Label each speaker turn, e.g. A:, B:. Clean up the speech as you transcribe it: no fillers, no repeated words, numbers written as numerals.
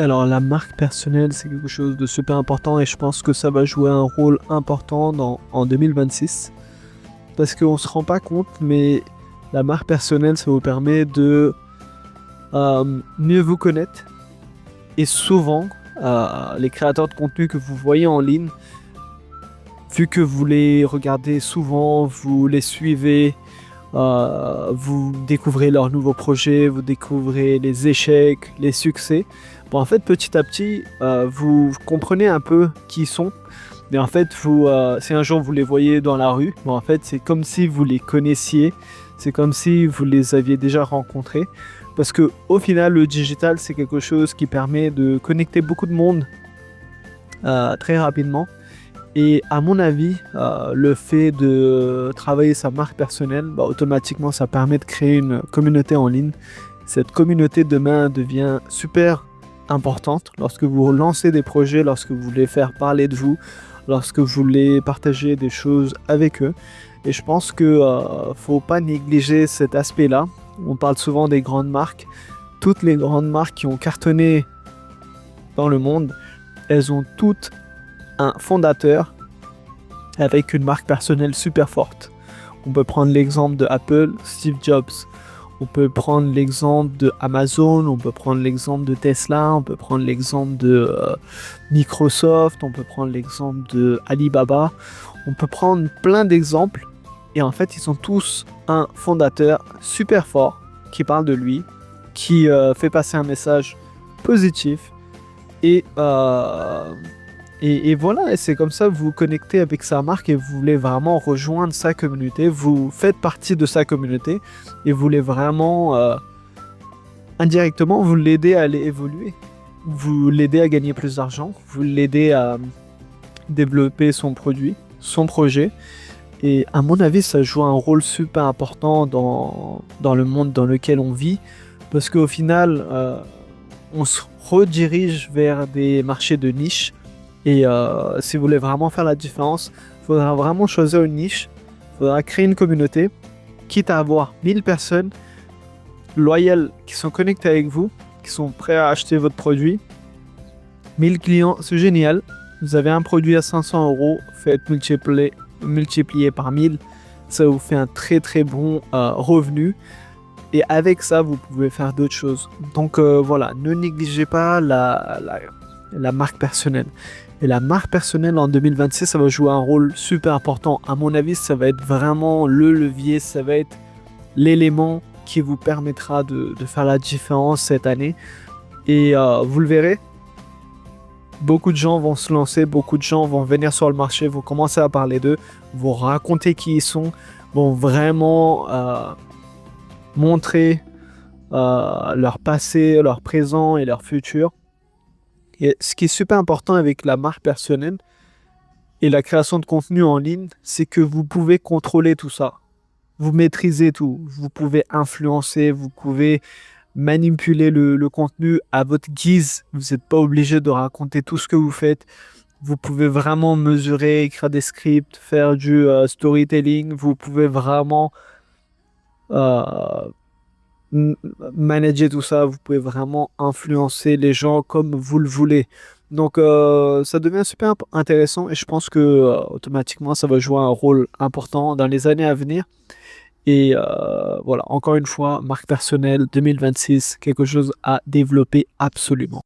A: Alors, la marque personnelle, c'est quelque chose de super important et je pense que ça va jouer un rôle important en 2026. Parce qu'on se rend pas compte, mais la marque personnelle, ça vous permet de mieux vous connaître. Et souvent, les créateurs de contenu que vous voyez en ligne, vu que vous les regardez souvent, vous les suivez, vous découvrez leurs nouveaux projets, vous découvrez les échecs, les succès. Bon, en fait, petit à petit, vous comprenez un peu qui ils sont. Mais en fait, si un jour vous les voyez dans la rue, bon, en fait, c'est comme si vous les connaissiez. C'est comme si vous les aviez déjà rencontrés. Parce que au final, le digital, c'est quelque chose qui permet de connecter beaucoup de monde très rapidement. Et à mon avis, le fait de travailler sa marque personnelle, bah, automatiquement, ça permet de créer une communauté en ligne. Cette communauté demain devient super importante lorsque vous lancez des projets, lorsque vous voulez faire parler de vous, lorsque vous voulez partager des choses avec eux. Et je pense que faut pas négliger cet aspect-là. On parle souvent des grandes marques. Toutes les grandes marques qui ont cartonné dans le monde, elles ont toutes un fondateur avec une marque personnelle super forte. On peut prendre l'exemple de Apple, Steve Jobs. On peut prendre l'exemple de Amazon, on peut prendre l'exemple de Tesla, on peut prendre l'exemple de Microsoft, on peut prendre l'exemple de Alibaba. On peut prendre plein d'exemples et en fait, ils ont tous un fondateur super fort qui parle de lui, qui fait passer un message positif et voilà, et c'est comme ça que vous vous connectez avec sa marque et vous voulez vraiment rejoindre sa communauté, vous faites partie de sa communauté et vous voulez vraiment, indirectement, vous l'aider à aller évoluer. Vous l'aider à gagner plus d'argent, vous l'aider à développer son produit, son projet. Et à mon avis, ça joue un rôle super important dans le monde dans lequel on vit parce qu'au final, on se redirige vers des marchés de niche. Et si vous voulez vraiment faire la différence, il faudra vraiment choisir une niche, il faudra créer une communauté, quitte à avoir 1000 personnes loyales qui sont connectées avec vous, qui sont prêts à acheter votre produit. 1000 clients, c'est génial. Vous avez un produit à 500 €, faites multiplier par 1000, ça vous fait un très très bon revenu. Et avec ça, vous pouvez faire d'autres choses. Donc voilà, ne négligez pas la marque personnelle. Et la marque personnelle en 2026, ça va jouer un rôle super important. À mon avis, ça va être vraiment le levier, ça va être l'élément qui vous permettra de faire la différence cette année. Et vous le verrez, beaucoup de gens vont se lancer, beaucoup de gens vont venir sur le marché, vont commencer à parler d'eux, vont raconter qui ils sont, vont vraiment montrer leur passé, leur présent et leur futur. Et ce qui est super important avec la marque personnelle et la création de contenu en ligne, c'est que vous pouvez contrôler tout ça. Vous maîtrisez tout. Vous pouvez influencer, vous pouvez manipuler le contenu à votre guise. Vous n'êtes pas obligé de raconter tout ce que vous faites. Vous pouvez vraiment mesurer, écrire des scripts, faire du storytelling. Vous pouvez vraiment euh, manager tout ça, vous pouvez vraiment influencer les gens comme vous le voulez. Donc ça devient super intéressant et je pense que automatiquement ça va jouer un rôle important dans les années à venir. Et voilà, encore une fois, marque personnelle 2026, quelque chose à développer absolument.